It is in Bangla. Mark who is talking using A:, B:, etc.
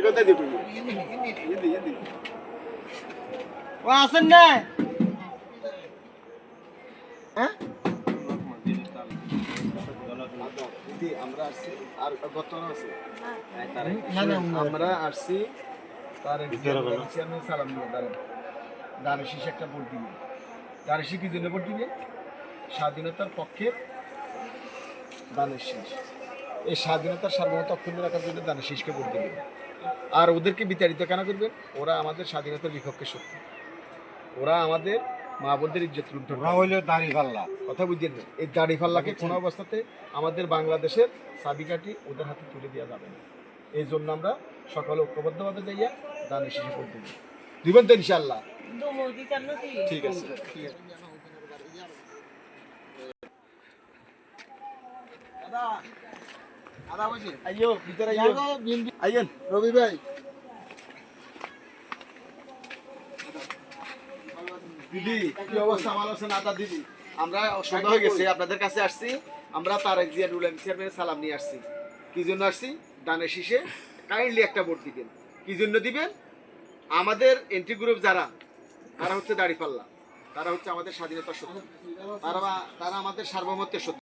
A: কথা দিবি ইন্দি
B: ও আছেন না হ্যাঁ
A: দিদি আমরা আসছি আর বর্তমান আছে
B: না না
A: আমরা আসছি তার চেয়ারম্যান সালাম দিয়ে দানের শীষ একটা ভোট দিবে দানের শীষ কি জন্য ভোট দিবে স্বাধীনতার পক্ষে দানের শীষ এই স্বাধীনতার সার্বভৌমত্ব অক্ষুণ্ণ রাখার জন্য দানের শীষকে ভোট দিবে আর ওদেরকে বিতাড়িত কেন করবেন ওরা আমাদের স্বাধীনতার বিপক্ষে শক্তি ওরা আমাদের মা বোনদের ইজ্জত লুণ্ঠন
B: ওরা হইলো দাড়িপাল্লা
A: কথা বুঝছেন না এই দাড়িপাল্লাকে কোনো অবস্থাতে আমাদের বাংলাদেশের চাবিকাঠি ওদের হাতে তুলে দেওয়া যাবে না এই জন্য আমরা সকালে ঐক্যবদ্ধভাবে যাইয়া দানের শীষে ভোট দিব দিবেন তো ইনশাল্লাহ ঠিক আছে ঠিক আছে দাদা দাদা বসে আইয়ো ভিতরে আইয়ো আইয়েন রবি ভাই দিদি কি অবস্থা ভালো আছেন আদা দিদি আমরা সন্ধ্যা হয়ে গেছে আপনাদের কাছে আসছি আমরা তারেক জিয়া রুলেন চেয়ারম্যানের সালাম নিয়ে আসছি কি জন্য আসছি দানের শীষে কাইন্ডলি একটা ভোট দিবেন কি জন্য দিবেন আমাদের এন্ট্রি গ্রুপ যারা তারা হচ্ছে দাড়িপাল্লা তারা হচ্ছে আমাদের স্বাধীনতার শত্রু তারা আমাদের সার্বভৌমত্বের শত্রু